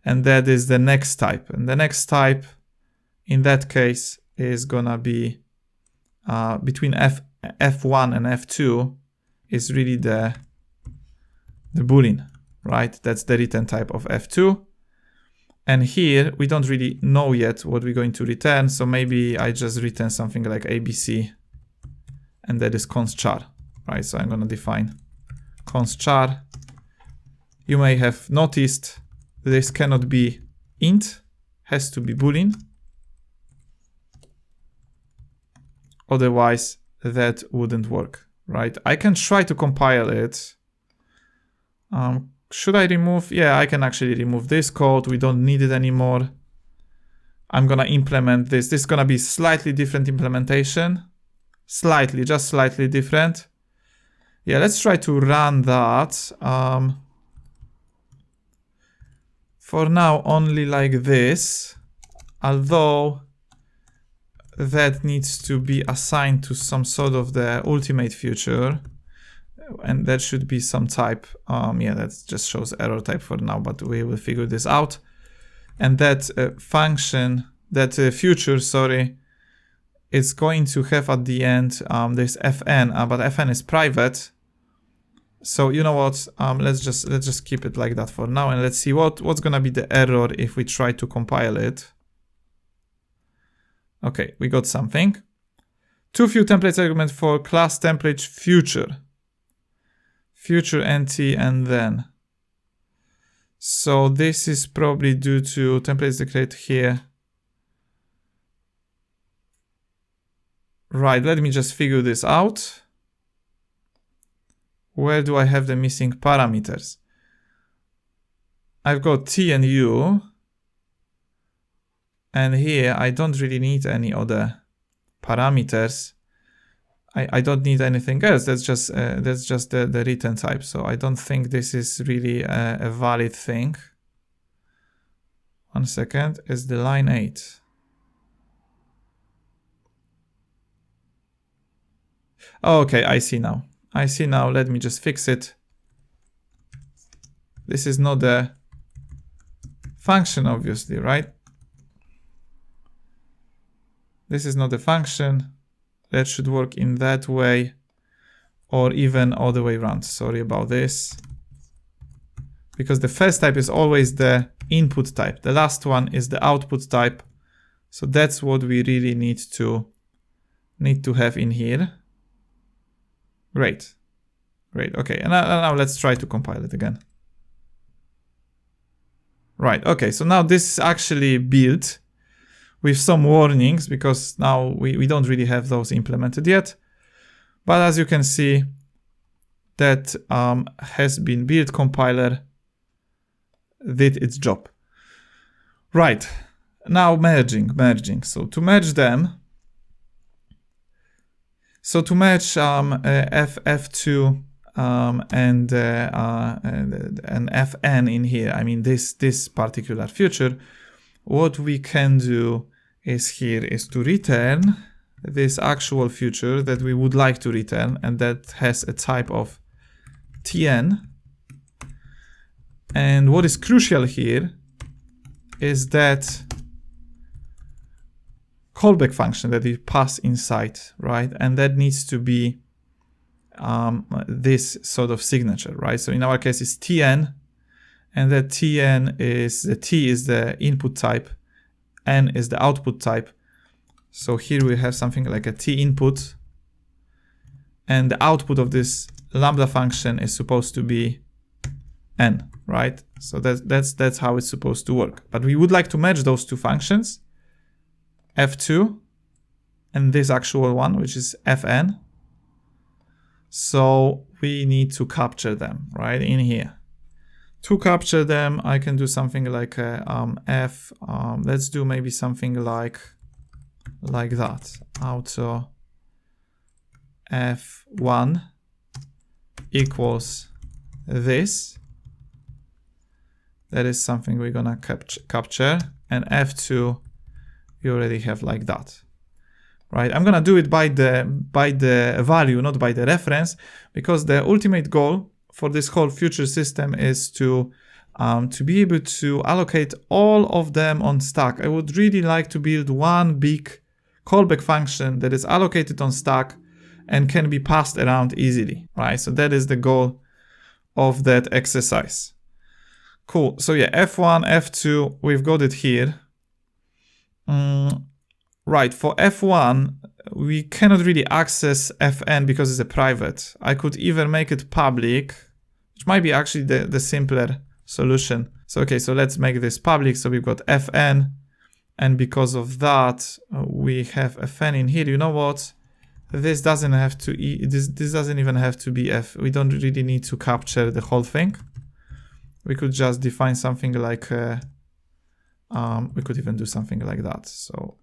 [SPEAKER 1] And that is the next type. And the next type, in that case, is gonna be between f1 and f2 is really the boolean, right? That's the return type of f2. And here, we don't really know yet what we're going to return. So maybe I just return something like ABC, and that is const char, right? So I'm gonna define const char. You may have noticed this cannot be int, has to be boolean. Otherwise, that wouldn't work, right? I can try to compile it. Should I remove? Yeah, I can actually remove this code. We don't need it anymore. I'm gonna implement this. This is gonna be slightly different implementation. Slightly, just slightly different. Yeah, let's try to run that. For now, only like this, although that needs to be assigned to some sort of the ultimate future, and that should be some type. Yeah, that just shows error type for now, but we will figure this out. And that function, that future, sorry, is going to have at the end this fn, but fn is private. So you know what? Let's just keep it like that for now, and let's see what's gonna be the error if we try to compile it. Okay, we got something. Too few templates argument for class template future. Future NT and then. So this is probably due to templates declared here. Right, let me just figure this out. Where do I have the missing parameters? I've got T and U. And here I don't really need any other parameters. I don't need anything else. That's just the return type. So I don't think this is really a valid thing. 1 second, is the line 8. Oh, okay, I see now. I see now. Let me just fix it. This is not the function, obviously, right? This is not the function. That should work in that way, or even all the way around. Sorry about this. Because the first type is always the input type. The last one is the output type. So that's what we really need to have in here. Great. Great. Okay. And now let's try to compile it again. Right. Okay. So now this is actually built with some warnings, because now we don't really have those implemented yet. But as you can see, that has been built. Compiler did its job. Right, now merging. So to merge them, so to merge F2 and Fn in here, I mean this particular feature, what we can do is to return this actual feature that we would like to return, and that has a type of Tn. And what is crucial here is that callback function that we pass inside, right? And that needs to be this sort of signature, right? So in our case it's Tn, and that Tn is, the T is the input type, N is the output type. So here we have something like a T input, and the output of this lambda function is supposed to be N, right? So that's how it's supposed to work. But we would like to merge those two functions, F2 and this actual one, which is Fn. So we need to capture them right in here. To capture them, I can do something like let's do maybe something like that. Auto F1 equals this. That is something we're gonna capture, and F2 you already have like that, right? I'm gonna do it by the value, not by the reference, because the ultimate goal for this whole future system is to be able to allocate all of them on stack. I would really like to build one big callback function that is allocated on stack and can be passed around easily, right? So that is the goal of that exercise. Cool. So yeah, F1, F2, we've got it here. Right, for F1, we cannot really access Fn because it's a private. I could either make it public, which might be actually the simpler solution. So okay, so let's make this public. So we've got Fn, and because of that, we have Fn in here. You know what? This doesn't have to this doesn't even have to be F. We don't really need to capture the whole thing. We could just define something like we could even do something like that. So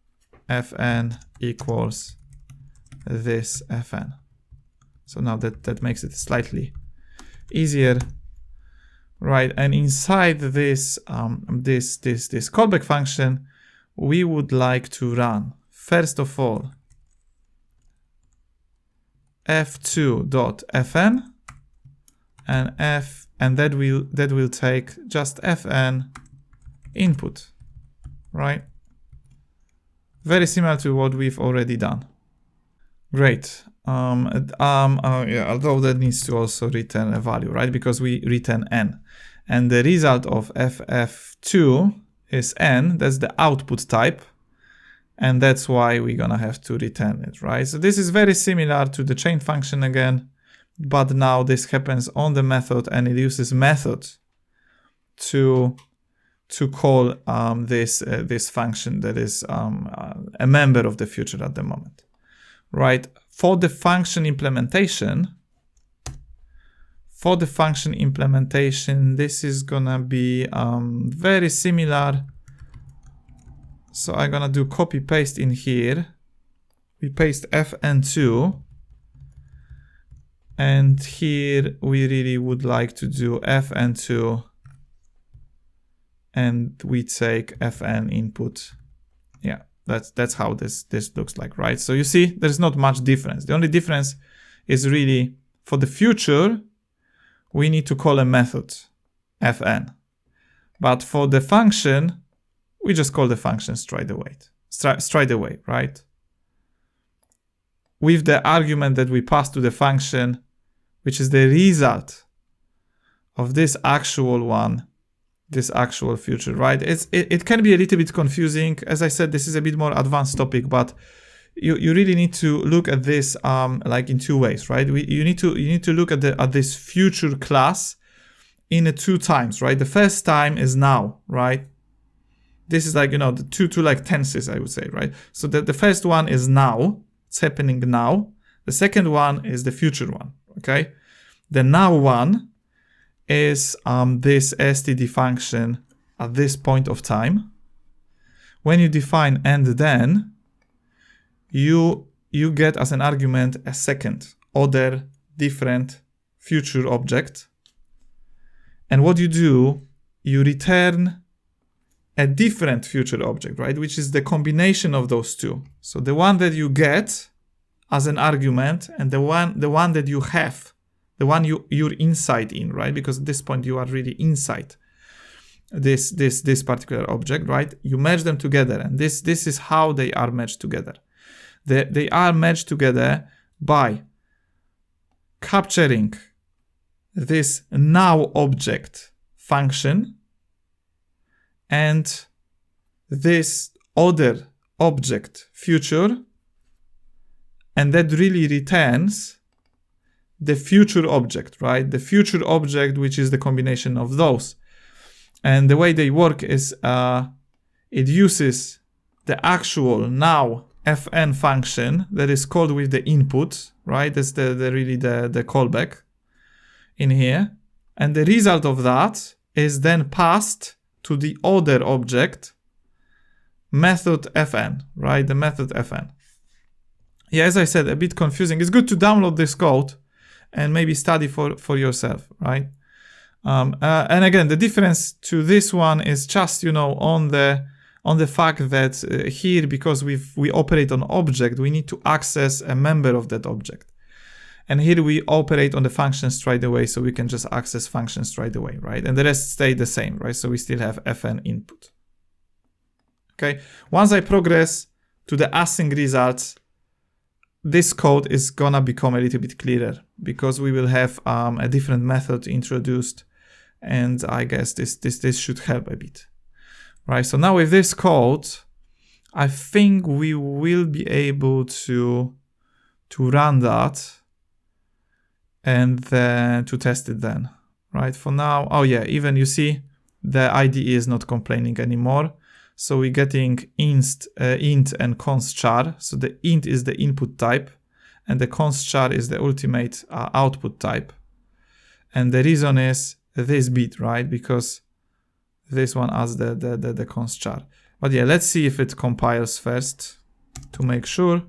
[SPEAKER 1] Fn equals this Fn. So now that makes it slightly easier, right? And inside this this callback function, we would like to run first of all f2.fn and that will take just Fn input, right? Very similar to what we've already done. Great. Yeah, although that needs to also return a value, right? Because we return n, and the result of ff2 is n. That's the output type, and that's why we're gonna have to return it, right? So this is very similar to the chain function again, but now this happens on the method, and it uses method to call this function that is a member of the future at the moment, right? For the function implementation, this is gonna be very similar. So I'm gonna do copy paste in here. We paste fn2, and here we really would like to do fn2, and we take fn input. Yeah, that's how this looks like, right? So you see, there's not much difference. The only difference is really for the future, we need to call a method fn, but for the function, we just call the function straight away, right? With the argument that we pass to the function, which is the result of this actual one, this actual future, right? It can be a little bit confusing. As I said, this is a bit more advanced topic, but you really need to look at this like in two ways, right? You need to look at this future class in two times, right? The first time is now, right? This is like, you know, the two like tenses, I would say, right? So the first one is now, it's happening now. The second one is the future one, okay? The now one is this std function at this point of time. When you define and then, you get as an argument a second other different future object. And what you do, you return a different future object, right? Which is the combination of those two. So the one that you get as an argument and the one that you have, the one you're inside in, right? Because at this point you are really inside this particular object, right? You merge them together, and this is how they are merged together. They are merged together by capturing this now object function and this other object future, and that really returns the future object, right? The future object, which is the combination of those. And the way they work is it uses the actual now fn function that is called with the input, right? That's the callback in here. And the result of that is then passed to the other object, method fn, right? The method fn. Yeah, as I said, a bit confusing. It's good to download this code and maybe study for yourself, right? And again, the difference to this one is just, you know, on the fact that here, because we operate on object, we need to access a member of that object. And here we operate on the function straight away, so we can just access function straight away, right? And the rest stay the same, right? So we still have fn input. Okay, once I progress to the async results, this code is gonna become a little bit clearer because we will have a different method introduced, and I guess this should help a bit, right? So now with this code, I think we will be able to run that and then to test it then, right? For now, oh yeah, even you see the IDE is not complaining anymore. So we're getting int and const char. So the int is the input type and the const char is the ultimate output type. And the reason is this bit, right? Because this one has the const char. But yeah, let's see if it compiles first to make sure.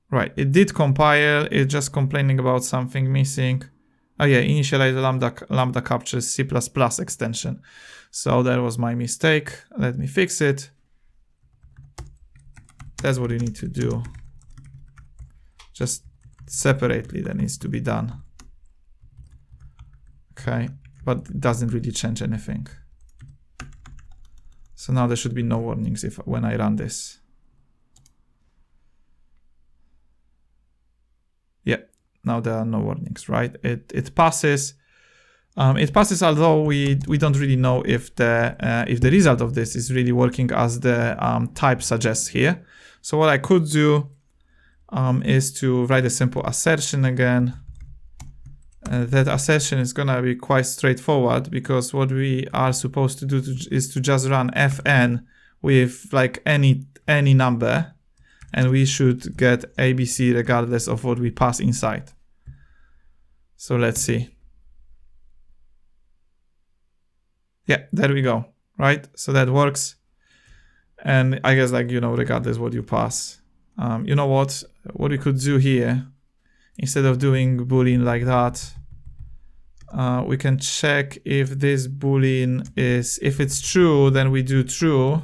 [SPEAKER 1] Right, it did compile. It's just complaining about something missing. Oh yeah, initialize lambda captures C++ extension. So that was my mistake. Let me fix it. That's what you need to do. Just separately that needs to be done. Okay, but it doesn't really change anything. So now there should be no warnings when I run this. Yeah. Now there are no warnings, right? It passes. It passes, although we don't really know if the result of this is really working as the type suggests here. So what I could do is to write a simple assertion again. that assertion is gonna be quite straightforward, because what we are supposed to do is to just run fn with like any number, and we should get ABC regardless of what we pass inside. So let's see. Yeah, there we go, right? So that works. And I guess, like, you know, regardless what you pass. You know what we could do here, instead of doing Boolean like that, we can check if this Boolean is, if it's true, then we do true.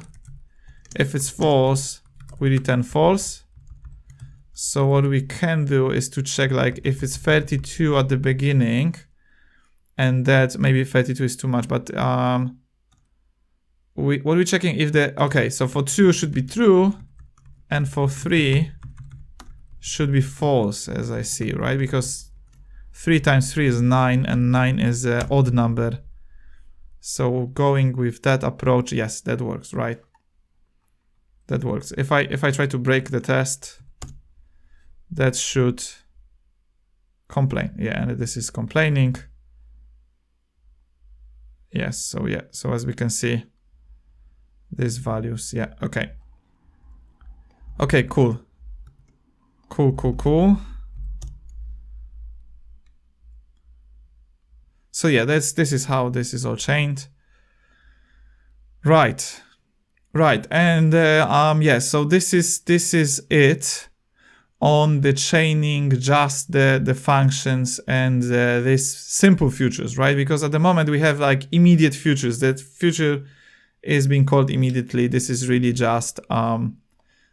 [SPEAKER 1] If it's false, we return false. So what we can do is to check, like, if it's 32 at the beginning, and that maybe 32 is too much, but what are we checking? If the, okay, so for 2 should be true, and for 3 should be false, as I see, right? Because 3 times 3 is 9, and 9 is an odd number. So going with that approach, yes, that works, right? That works. If I try to break the test, that should complain. Yeah, and this is complaining. Yes, so yeah, so as we can see, these values, yeah, okay. Okay, cool. Cool. So yeah, this is how this is all chained. Right, and yeah, so this is it on the chaining just the functions and these simple futures, right? Because at the moment we have like immediate futures. That future is being called immediately. This is really just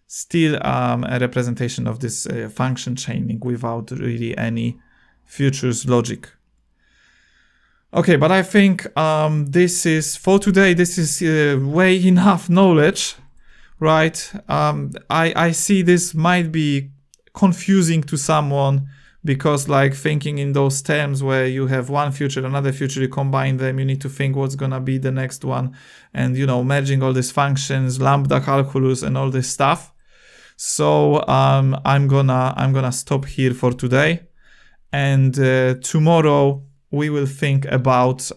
[SPEAKER 1] still a representation of this function chaining without really any futures logic. Okay, but I think this is, for today, this is way enough knowledge, right? I see this might be confusing to someone, because like thinking in those terms where you have one future, another future, you combine them, you need to think what's gonna be the next one, and you know, merging all these functions, lambda calculus and all this stuff. So I'm gonna stop here for today, and tomorrow we will think about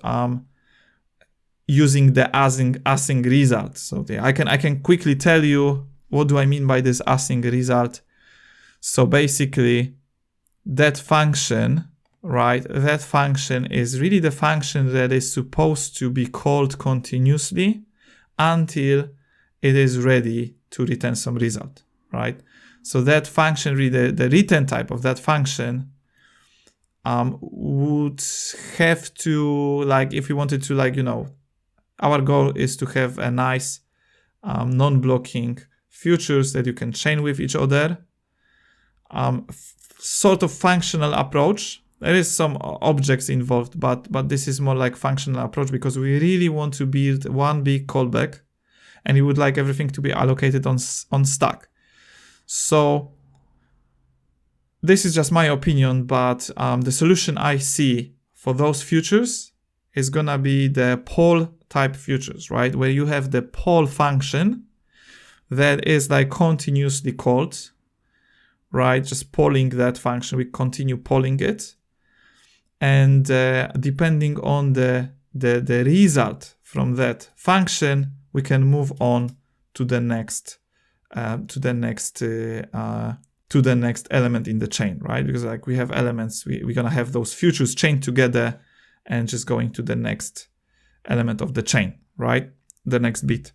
[SPEAKER 1] using the async result. So I can quickly tell you what do I mean by this async result. So basically, that function, right? That function is really the function that is supposed to be called continuously until it is ready to return some result, right? So that function, really the return type of that function would have to, like, if we wanted to, like, you know, our goal is to have a nice non-blocking futures that you can chain with each other. Sort of functional approach. There is some objects involved, but this is more like functional approach, because we really want to build one big callback, and you would like everything to be allocated on stack. So this is just my opinion, but the solution I see for those futures is gonna be the poll type futures, right? Where you have the poll function that is like continuously called, right? Just polling that function, we continue polling it. And depending on the result from that function, we can move on to the next element in the chain, right? Because like we have elements, we're gonna have those futures chained together and just going to the next element of the chain, right? The next bit.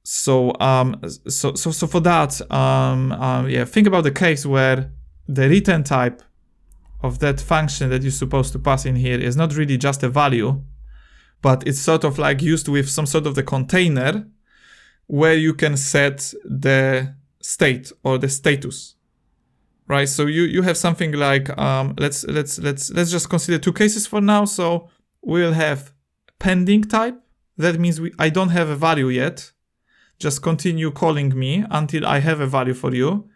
[SPEAKER 1] So so for that, yeah, think about the case where the return type of that function that you're supposed to pass in here is not really just a value, but it's sort of like used with some sort of the container where you can set the state or the status, right? So you have something like let's just consider two cases for now. So we'll have pending type. That means I don't have a value yet. Just continue calling me until I have a value for you.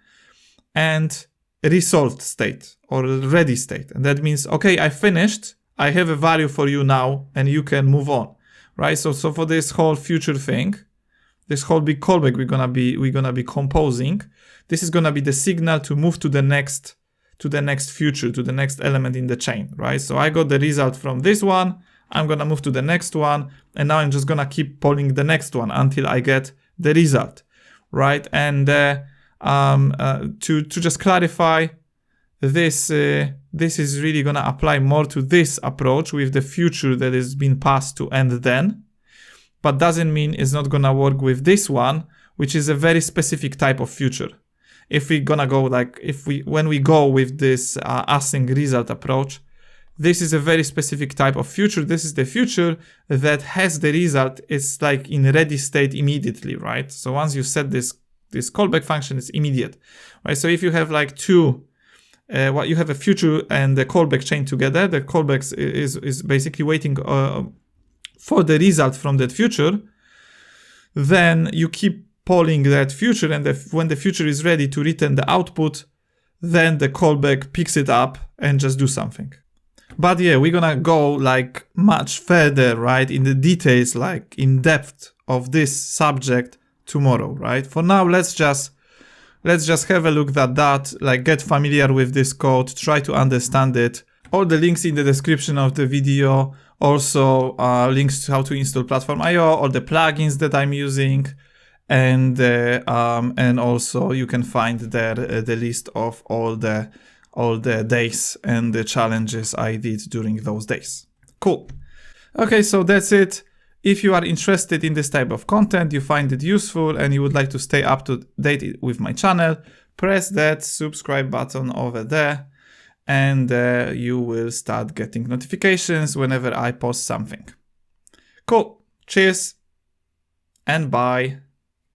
[SPEAKER 1] And resolved state or ready state. And that means, okay, I finished. I have a value for you now and you can move on, right? So for this whole future thing, this whole big callback we're gonna be composing, this is gonna be the signal to move to the next to the next future, to the next element in the chain, right? So I got the result from this one, I'm gonna move to the next one, and now I'm just gonna keep polling the next one until I get the result, right? And to just clarify, this is really gonna apply more to this approach with the future that is being passed to and then, but doesn't mean it's not gonna work with this one, which is a very specific type of future. If we're gonna go when we go with this async result approach, this is a very specific type of future. This is the future that has the result. It's like in ready state immediately, right? So once you set this callback function, it's immediate, right? So if you have like you have a future and the callback chain together, the callback is basically waiting for the result from that future. Then you keep polling that future, and when the future is ready to return the output, then the callback picks it up and just do something. But yeah, we're gonna go like much further, right, in the details, like in depth of this subject tomorrow, right? For now, let's just have a look at that, like get familiar with this code, try to understand it. All the links in the description of the video, also links to how to install PlatformIO, all the plugins that I'm using, and also you can find there the list of all the days and the challenges I did during those days. Cool. Okay, so that's it. If you are interested in this type of content, you find it useful, and you would like to stay up to date with my channel, press that subscribe button over there, and you will start getting notifications whenever I post something. Cool. Cheers and bye.